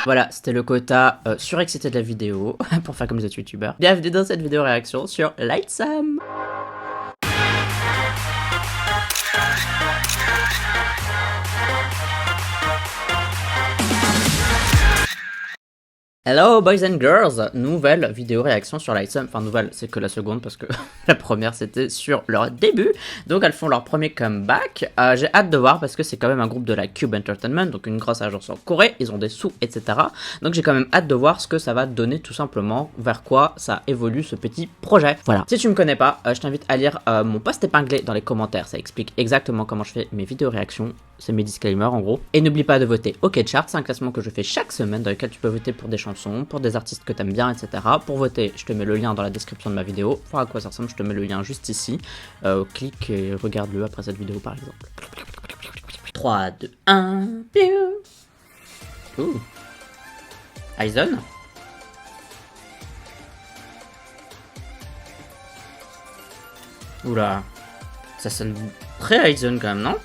Voilà, c'était le quota surexcité de la vidéo, pour faire comme les autres youtubeurs. Bienvenue dans cette vidéo réaction sur Lightsam. Hello boys and girls, nouvelle vidéo réaction sur Lightsam, enfin nouvelle, c'est que la seconde parce que la première c'était sur leur début, donc elles font leur premier comeback, j'ai hâte de voir parce que c'est quand même un groupe de la Cube Entertainment, donc une grosse agence en Corée, ils ont des sous etc, donc j'ai quand même hâte de voir ce que ça va donner tout simplement, vers quoi ça évolue ce petit projet. Voilà, si tu me connais pas, je t'invite à lire mon post épinglé dans les commentaires, ça explique exactement comment je fais mes vidéos réactions, c'est mes disclaimers en gros, et n'oublie pas de voter OK Chart, c'est un classement que je fais chaque semaine dans lequel tu peux voter pour des chansons, pour des artistes que t'aimes bien, etc. Pour voter, je te mets le lien dans la description de ma vidéo. Pour à quoi ça ressemble, je te mets le lien juste ici. Clique et regarde-le après cette vidéo par exemple. 3, 2, 1, Ouh. Aizen. Oula. Ça sonne très Aizen quand même, non?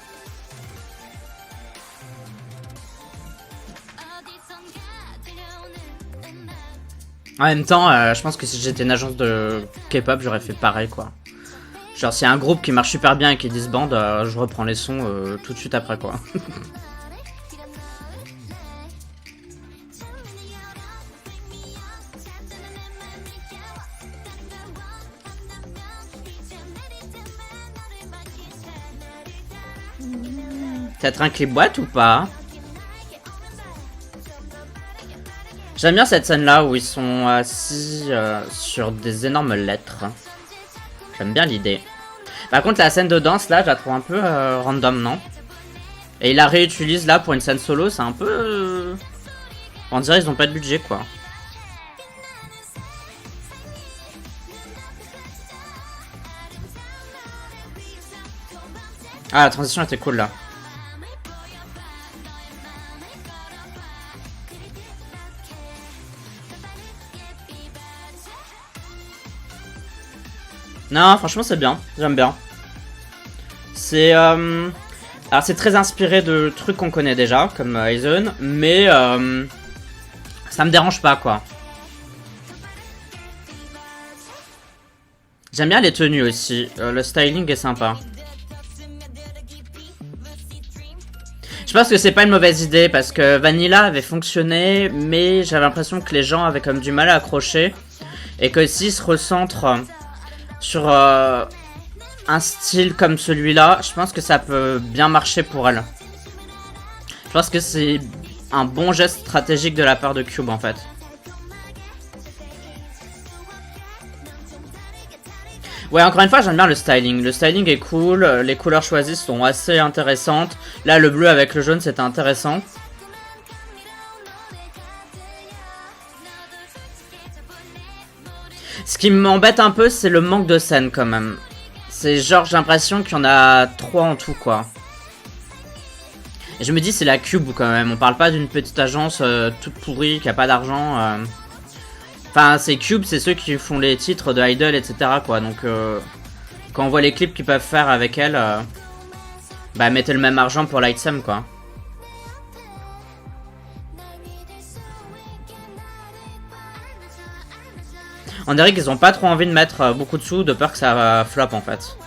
En même temps, je pense que si j'étais une agence de K-pop, j'aurais fait pareil, quoi. Genre, s'il y a un groupe qui marche super bien et qui disbande, je reprends les sons tout de suite après, quoi. Peut-être un clip boîte ou pas? J'aime bien cette scène là où ils sont assis sur des énormes lettres. J'aime bien l'idée. Par contre la scène de danse là je la trouve un peu random, non? Et ils la réutilisent là pour une scène solo, c'est un peu... On dirait ils ont pas de budget quoi. Ah la transition était cool là. Non, franchement, c'est bien. J'aime bien. C'est... Alors, c'est très inspiré de trucs qu'on connaît déjà, comme Aizen, mais... ça me dérange pas, quoi. J'aime bien les tenues aussi. Le styling est sympa. Je pense que c'est pas une mauvaise idée, parce que Vanilla avait fonctionné, mais j'avais l'impression que les gens avaient comme du mal à accrocher. Et que s'ils se recentrent... sur un style comme celui-là, je pense que ça peut bien marcher pour elle. Je pense que c'est un bon geste stratégique de la part de Cube en fait. Ouais, encore une fois, j'aime bien le styling. Le styling est cool, les couleurs choisies sont assez intéressantes. Là, le bleu avec le jaune, c'était intéressant. Ce qui m'embête un peu, c'est le manque de scènes quand même. C'est genre, j'ai l'impression qu'il y en a 3 en tout, quoi. Et je me dis, c'est la Cube quand même. On parle pas d'une petite agence toute pourrie qui a pas d'argent. Enfin, c'est Cube, c'est ceux qui font les titres de Idol, etc. quoi. Donc, quand on voit les clips qu'ils peuvent faire avec elle, bah, mettez le même argent pour Lightsam, quoi. On dirait qu'ils ont pas trop envie de mettre beaucoup de sous de peur que ça flop en fait.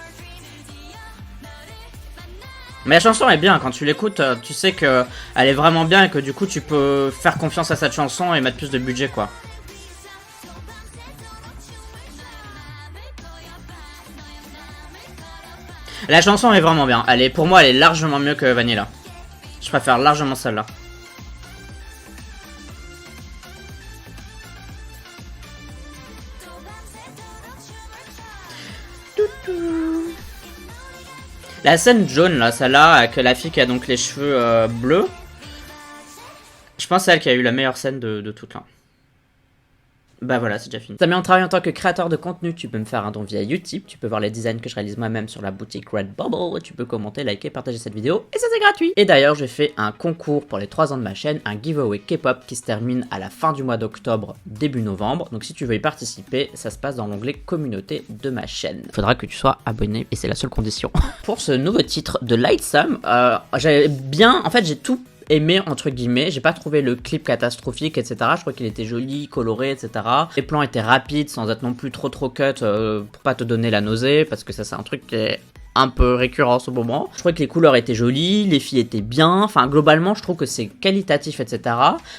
Mais la chanson est bien, quand tu l'écoutes, tu sais qu'elle est vraiment bien et que du coup tu peux faire confiance à cette chanson et mettre plus de budget quoi. La chanson est vraiment bien, pour moi elle est largement mieux que Vanilla. Je préfère largement celle-là. La scène jaune là, celle-là, avec la fille qui a donc les cheveux bleus. Je pense que c'est elle qui a eu la meilleure scène de toutes là. Bah voilà, c'est déjà fini. T'as mis en travail en tant que créateur de contenu, tu peux me faire un don via Utip, tu peux voir les designs que je réalise moi-même sur la boutique Redbubble, tu peux commenter, liker, partager cette vidéo, et ça c'est gratuit. Et d'ailleurs, j'ai fait un concours pour les 3 ans de ma chaîne, un giveaway K-pop qui se termine à la fin du mois d'octobre, début novembre. Donc si tu veux y participer, ça se passe dans l'onglet communauté de ma chaîne. Faudra que tu sois abonné, et c'est la seule condition. Pour ce nouveau titre de Lightsam, j'avais bien, en fait j'ai tout aimé entre guillemets. J'ai pas trouvé le clip catastrophique, etc. Je crois qu'il était joli, coloré, etc. Les plans étaient rapides sans être non plus trop cut pour pas te donner la nausée, parce que ça c'est un truc qui est un peu récurrent en ce moment. Je trouvais que les couleurs étaient jolies, les filles étaient bien, enfin globalement je trouve que c'est qualitatif, etc.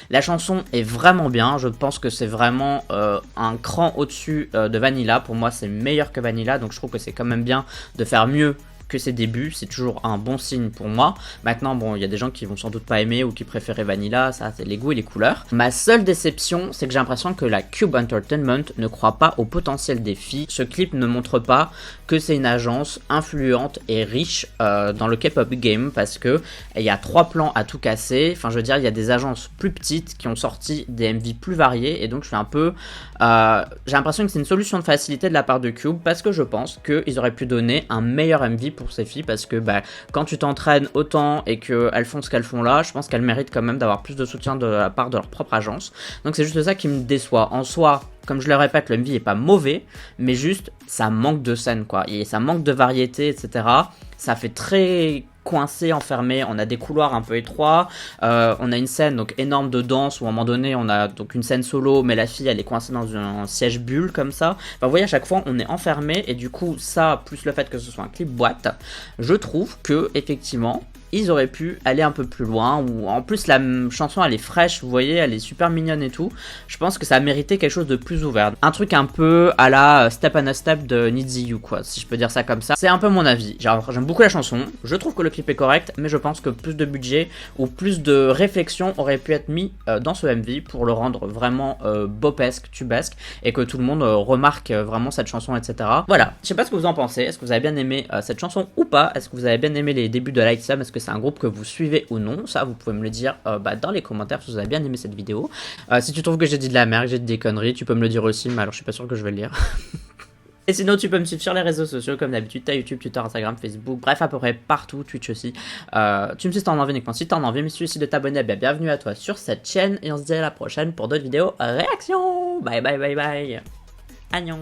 La chanson est vraiment bien, je pense que c'est vraiment un cran au-dessus de Vanilla. Pour moi c'est meilleur que Vanilla, donc je trouve que c'est quand même bien de faire mieux que ses débuts, c'est toujours un bon signe pour moi. Maintenant, bon, il y a des gens qui vont sans doute pas aimer ou qui préféraient Vanilla, ça c'est les goûts et les couleurs. Ma seule déception, c'est que j'ai l'impression que la Cube Entertainment ne croit pas au potentiel des filles. Ce clip ne montre pas que c'est une agence influente et riche dans le K-pop game, parce que il y a 3 plans à tout casser. Enfin, je veux dire, il y a des agences plus petites qui ont sorti des MV plus variés, et donc je suis un peu... j'ai l'impression que c'est une solution de facilité de la part de Cube, parce que je pense qu'ils auraient pu donner un meilleur MV pour ces filles, parce que quand tu t'entraînes autant et qu'elles font ce qu'elles font là, je pense qu'elles méritent quand même d'avoir plus de soutien de la part de leur propre agence. Donc c'est juste ça qui me déçoit. En soi, comme je le répète, le MV est pas mauvais, mais juste ça manque de scène quoi, et ça manque de variété, etc. Ça fait très coincé, enfermé, on a des couloirs un peu étroits, on a une scène donc énorme de danse où à un moment donné on a donc une scène solo, mais la fille elle est coincée dans un siège bulle comme ça. Enfin, vous voyez, à chaque fois on est enfermé, et du coup ça plus le fait que ce soit un clip boîte, je trouve que effectivement ils auraient pu aller un peu plus loin, ou en plus la chanson elle est fraîche, vous voyez, elle est super mignonne et tout. Je pense que ça a mérité quelque chose de plus ouvert, un truc un peu à la Step on a Step de Neezy You quoi, si je peux dire ça comme ça. C'est un peu mon avis. J'aime beaucoup la chanson, je trouve que le clip est correct, mais je pense que plus de budget ou plus de réflexion aurait pu être mis dans ce MV pour le rendre vraiment bopesque, tubesque, et que tout le monde remarque vraiment cette chanson, etc. Voilà, je sais pas ce que vous en pensez. Est-ce que vous avez bien aimé cette chanson ou pas? Est-ce que vous avez bien aimé les débuts de Lightsum? Est-ce que c'est un groupe que vous suivez ou non? Ça, vous pouvez me le dire dans les commentaires si vous avez bien aimé cette vidéo. Si tu trouves que j'ai dit de la merde, que j'ai dit des conneries, tu peux me le dire aussi, mais alors je suis pas sûr que je vais le lire. Et sinon, tu peux me suivre sur les réseaux sociaux comme d'habitude, t'as YouTube, Twitter, Instagram, Facebook, bref, à peu près partout, Twitch aussi. Tu me suis si t'en as envie uniquement si t'en as envie, mais si tu aussi de t'abonner, bienvenue à toi sur cette chaîne, et on se dit à la prochaine pour d'autres vidéos réactions. Bye bye bye bye. Agnon.